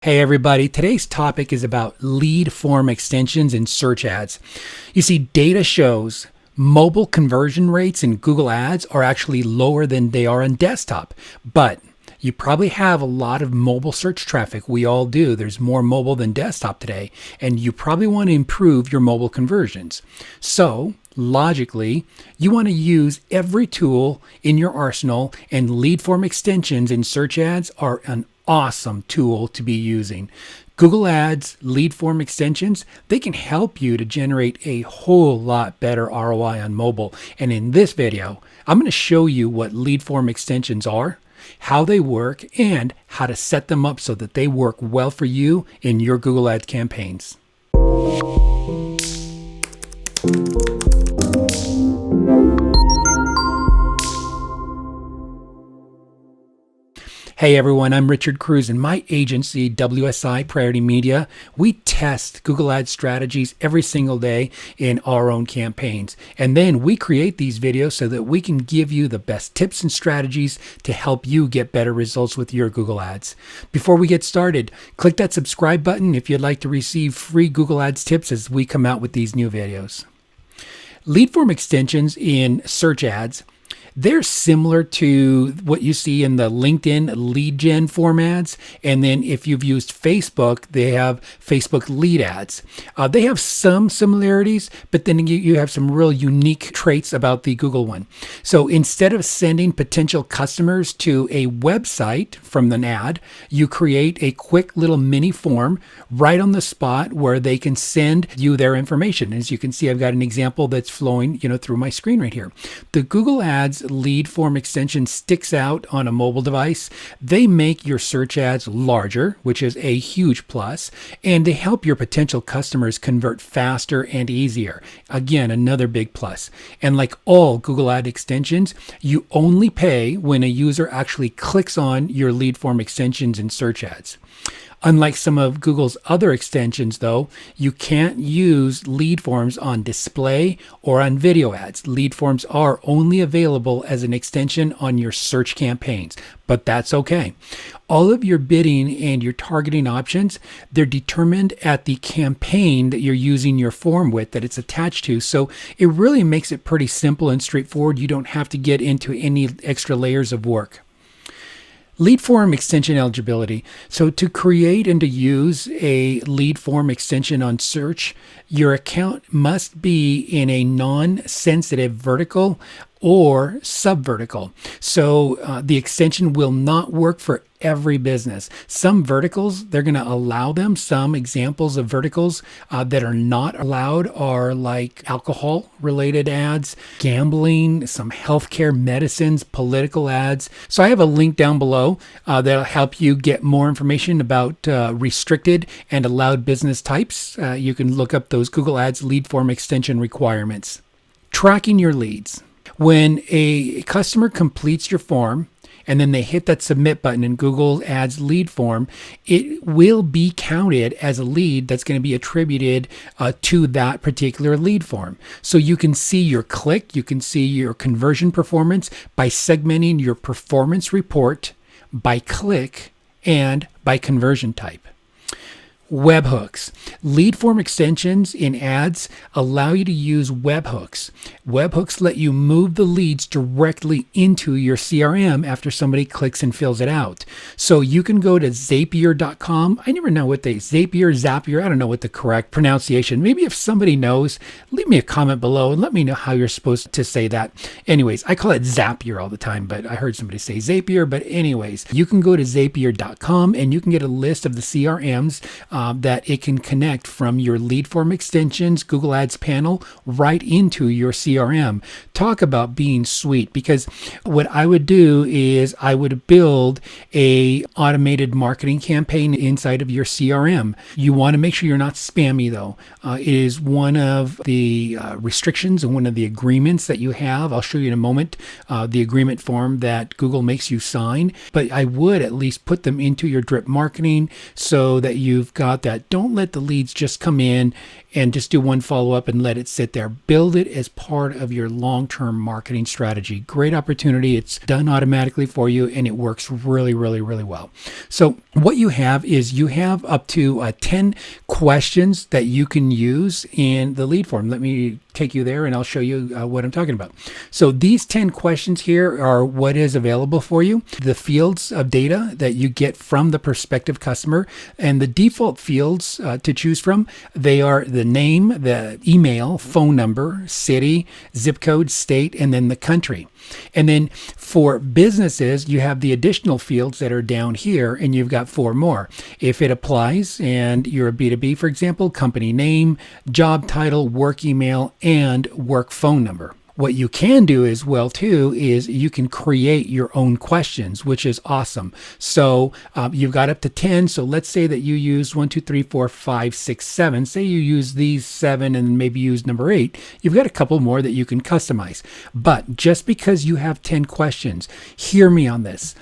Hey everybody, today's topic is about lead form extensions in search ads. You see, data shows mobile conversion rates in Google Ads are actually lower than they are on desktop. But you probably have a lot of mobile search traffic. We all do. There's more mobile than desktop today. And you probably want to improve your mobile conversions. So, logically, you want to use every tool in your arsenal, and lead form extensions in search ads are an awesome tool to be using. Google Ads lead form extensions, they can help you to generate a whole lot better ROI on mobile. And in this video, I'm going to show you what lead form extensions are, how they work, and how to set them up so that they work well for you in your Google Ads campaigns. Hey everyone, I'm Richard Cruz, and my agency, WSI Priority Media, we test Google Ads strategies every single day in our own campaigns. And then we create these videos so that we can give you the best tips and strategies to help you get better results with your Google Ads. Before we get started, click that subscribe button if you'd like to receive free Google Ads tips as we come out with these new videos. Lead form extensions in search ads, they're similar to what you see in the LinkedIn lead gen form ads. And then if you've used Facebook, they have Facebook lead ads. They have some similarities, but then you have some real unique traits about the Google one. So instead of sending potential customers to a website from an ad, you create a quick little mini form right on the spot where they can send you their information. As you can see, I've got an example that's flowing, through my screen right here. The Google Ads lead form extension sticks out on a mobile device. They make your search ads larger, which is a huge plus, and they help your potential customers convert faster and easier. Again, another big plus. And like all Google Ad extensions, you only pay when a user actually clicks on your lead form extensions in search ads. Unlike some of Google's other extensions, though, you can't use lead forms on display or on video ads. Lead forms are only available as an extension on your search campaigns, but that's okay. All of your bidding and your targeting options, they're determined at the campaign that you're using your form with, that it's attached to. So it really makes it pretty simple and straightforward. You don't have to get into any extra layers of work. Lead form extension eligibility. So to create and to use a lead form extension on search, your account must be in a non-sensitive vertical or subvertical. So the extension will not work for every business. Some verticals, they're going to allow them. Some examples of verticals that are not allowed are like alcohol related ads, gambling, some healthcare, medicines, political ads. So I have a link down below that'll help you get more information about restricted and allowed business types. You can look up those Google Ads lead form extension requirements. Tracking your leads. When a customer completes your form and then they hit that submit button in Google Ads lead form, it will be counted as a lead that's going to be attributed to that particular lead form. So you can see your click, you can see your conversion performance by segmenting your performance report by click and by conversion type. Webhooks. Lead form extensions in ads allow you to use webhooks. Webhooks let you move the leads directly into your CRM after somebody clicks and fills it out. So you can go to Zapier.com. I never know what Zapier, I don't know what the correct pronunciation. Maybe if somebody knows, leave me a comment below and let me know how you're supposed to say that. Anyways, I call it Zapier all the time, but I heard somebody say Zapier. But anyways, you can go to Zapier.com and you can get a list of the CRMs that it can connect from your lead form extensions Google Ads panel right into your CRM. Talk about being sweet, because what I would do is I would build a automated marketing campaign inside of your CRM. You want to make sure you're not spammy though. It is one of the restrictions and one of the agreements that you have. I'll show you in a moment the agreement form that Google makes you sign, but I would at least put them into your drip marketing so that you've got about that. Don't let the leads just come in and just do one follow-up and let it sit there. Build it as part of your long-term marketing strategy. Great opportunity. It's done automatically for you, and it works really, really, really well. So what you have is you have up to 10 questions that you can use in the lead form. Let me take you there and I'll show you what I'm talking about. So these 10 questions here are what is available for you. The fields of data that you get from the prospective customer, and the default fields to choose from, they are the name, the email, phone number, city, zip code, state, and then the country. And then for businesses, you have the additional fields that are down here, and you've got 4 more. If it applies and you're a B2B, for example, company name, job title, work email, and work phone number. What you can do as well too is you can create your own questions, which is awesome. So you've got up to 10. So let's say that you use 1, 2, 3, 4, 5, 6, 7. Say you use these 7 and maybe use number 8. You've got a couple more that you can customize. But just because you have 10 questions, hear me on this,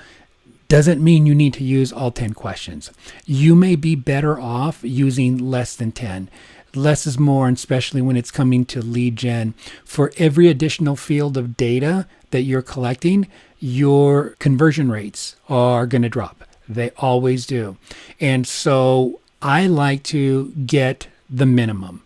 doesn't mean you need to use all 10 questions. You may be better off using less than 10. Less is more, and especially when it's coming to lead gen. For every additional field of data that you're collecting, your conversion rates are going to drop. They always do. And so I like to get the minimum.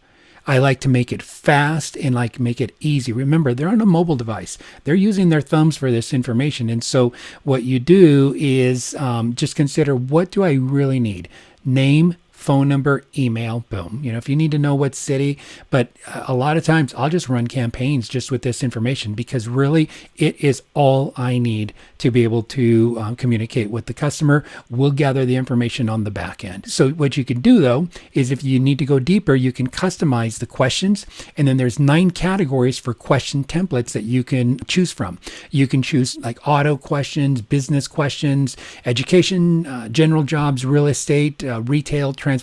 I like to make it fast and like make it easy. Remember, they're on a mobile device. They're using their thumbs for this information. And so what you do is just consider, what do I really need? Name, phone number, email, boom. If you need to know what city, but a lot of times I'll just run campaigns just with this information, because really it is all I need to be able to communicate with the customer. We'll gather the information on the back end. So what you can do though, is if you need to go deeper, you can customize the questions. And then there's 9 categories for question templates that you can choose from. You can choose like auto questions, business questions, education, general jobs, real estate, retail, transportation,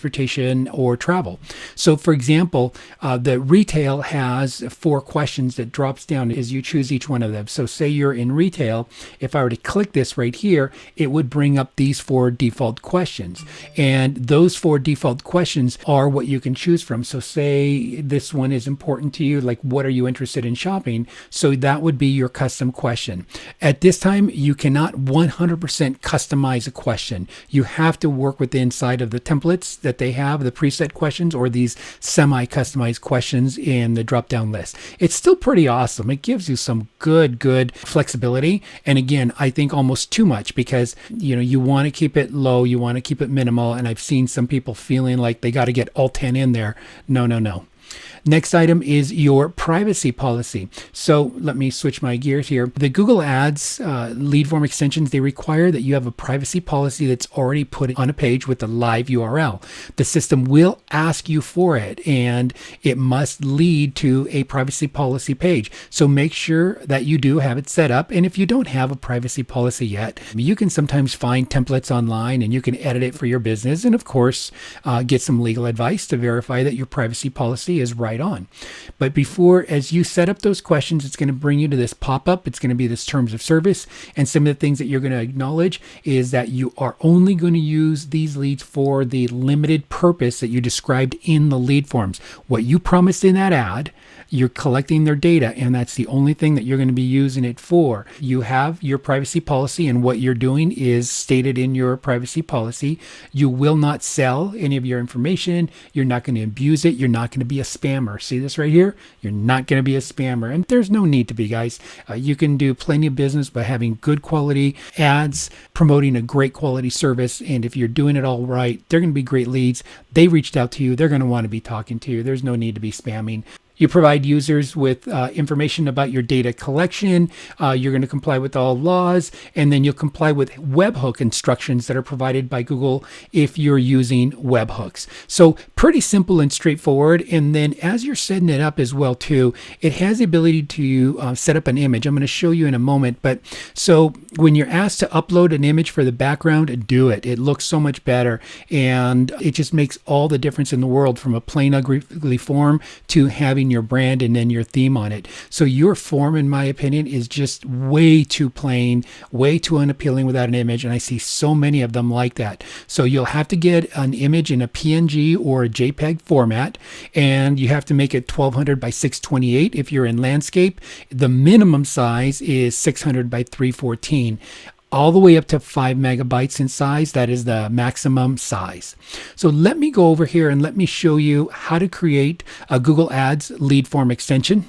or travel. So for example, the retail has 4 questions that drops down as you choose each one of them. So say you're in retail, if I were to click this right here, it would bring up these 4 default questions. And those 4 default questions are what you can choose from. So say this one is important to you, like what are you interested in shopping? So that would be your custom question. At this time, you cannot 100% customize a question. You have to work with the inside of the templates that they have, the preset questions, or these semi-customized questions in the drop-down list. It's still pretty awesome. It gives you some good flexibility. And again, I think almost too much, because you want to keep it low, you want to keep it minimal. And I've seen some people feeling like they got to get all 10 in there. No. Next item is your privacy policy. So let me switch my gears here. The Google Ads lead form extensions, they require that you have a privacy policy that's already put on a page with a live URL. The system will ask you for it, and it must lead to a privacy policy page. So make sure that you do have it set up. And if you don't have a privacy policy yet, you can sometimes find templates online and you can edit it for your business. And of course, get some legal advice to verify that your privacy policy is right on. But as you set up those questions, it's going to bring you to this pop-up. It's going to be this terms of service. And some of the things that you're going to acknowledge is that you are only going to use these leads for the limited purpose that you described in the lead forms. What you promised in that ad, you're collecting their data, and that's the only thing that you're going to be using it for. You have your privacy policy, and what you're doing is stated in your privacy policy. You will not sell any of your information. You're not going to abuse it. You're not going to be a spammer. See this right here? You're not going to be a spammer, and there's no need to be, guys. You can do plenty of business by having good quality ads, promoting a great quality service, and if you're doing it all right, they're going to be great leads. They reached out to you. They're going to want to be talking to you. There's no need to be spamming. You provide users with information about your data collection. You're going to comply with all laws, and then you'll comply with webhook instructions that are provided by Google if you're using webhooks. So pretty simple and straightforward. And then as you're setting it up as well too, it has the ability to set up an image. I'm going to show you in a moment. But so when you're asked to upload an image for the background, do it. It looks so much better, and it just makes all the difference in the world, from a plain ugly form to having your brand and then your theme on it. So your form, in my opinion, is just way too plain, way too unappealing without an image, and I see so many of them like that. So you'll have to get an image in a PNG or a JPEG format, and you have to make it 1200 by 628 if you're in landscape. The minimum size is 600 by 314. All the way up to 5 megabytes in size. That is the maximum size. So let me go over here and let me show you how to create a Google Ads lead form extension.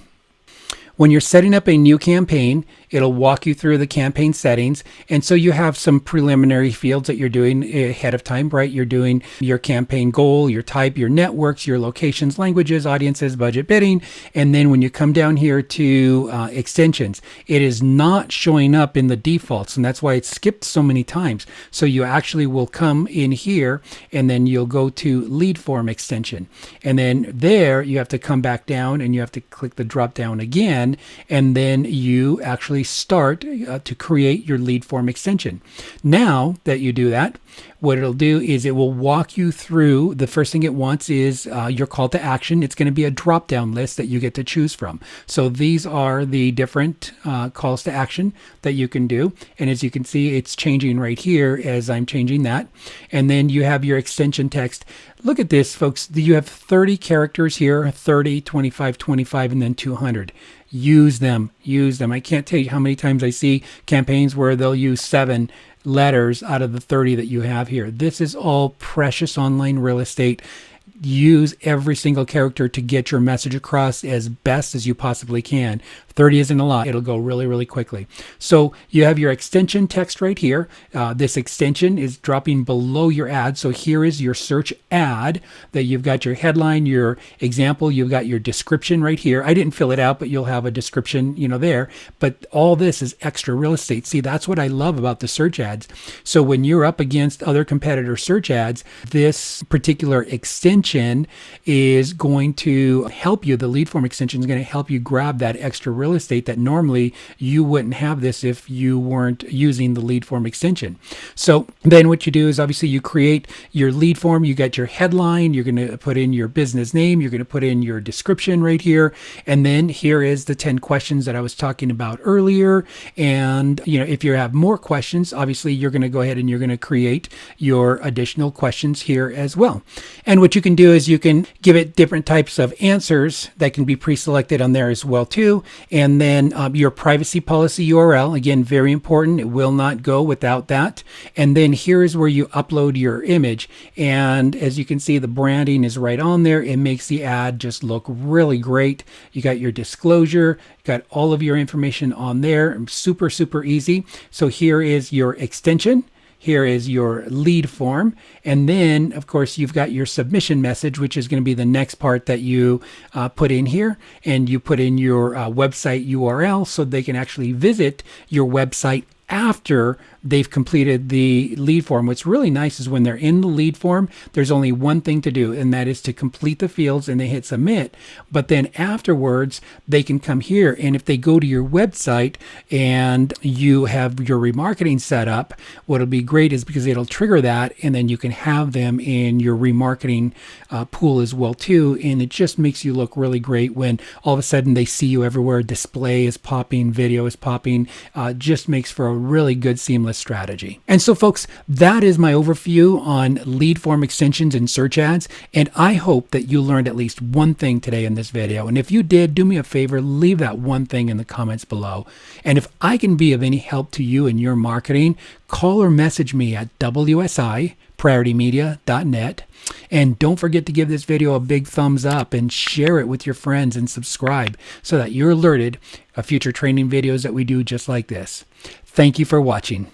When you're setting up a new campaign, it'll walk you through the campaign settings. And so you have some preliminary fields that you're doing ahead of time, right? You're doing your campaign goal, your type, your networks, your locations, languages, audiences, budget, bidding. And then when you come down here to extensions, it is not showing up in the defaults. And that's why it's skipped so many times. So you actually will come in here and then you'll go to lead form extension. And then there you have to come back down and you have to click the drop down again. And then you actually start to create your lead form extension. Now that you do that, what it'll do is it will walk you through. The first thing it wants is your call to action. It's going to be a drop down list that you get to choose from. So these are the different calls to action that you can do. And as you can see, it's changing right here as I'm changing that. And then you have your extension text. Look at this, folks. You have 30 characters here, 30, 25, 25, and then 200. Use them. Use them. I can't tell you how many times I see campaigns where they'll use 7 letters out of the 30 that you have here. This is all precious online real estate. Use every single character to get your message across as best as you possibly can. 30 isn't a lot. It'll go really, really quickly. So you have your extension text right here. This extension is dropping below your ad. So here is your search ad that you've got your headline, your example, you've got your description right here. I didn't fill it out, but you'll have a description, there. But all this is extra real estate. See, that's what I love about the search ads. So when you're up against other competitor search ads, this particular extension is going to help you. The lead form extension is going to help you grab that extra real estate that normally you wouldn't have this if you weren't using the lead form extension. So then what you do is obviously you create your lead form. You got your headline. You're going to put in your business name. You're going to put in your description right here. And then here is the 10 questions that I was talking about earlier. And, if you have more questions, obviously you're going to go ahead and you're going to create your additional questions here as well. And what you can do is you can give it different types of answers that can be pre-selected on there as well too. And then your privacy policy URL, again, very important. It will not go without that. And then here is where you upload your image. And as you can see, the branding is right on there. It makes the ad just look really great. You got your disclosure, got all of your information on there. Super, super easy. So here is your extension. Here is your lead form. And then, of course, you've got your submission message, which is going to be the next part that you put in here. And you put in your website URL so they can actually visit your website after they've completed the lead form. What's really nice is when they're in the lead form, there's only one thing to do, and that is to complete the fields and they hit submit. But then afterwards, they can come here, and if they go to your website and you have your remarketing set up, what'll be great is because it'll trigger that, and then you can have them in your remarketing pool as well too. And it just makes you look really great when all of a sudden they see you everywhere. Display is popping, video is popping. Just makes for a really good seamless strategy. And so folks, that is my overview on lead form extensions and search ads. And I hope that you learned at least one thing today in this video. And if you did, do me a favor, leave that one thing in the comments below. And if I can be of any help to you in your marketing, call or message me at wsi@prioritymedia.net. And don't forget to give this video a big thumbs up and share it with your friends and subscribe so that you're alerted of future training videos that we do just like this. Thank you for watching.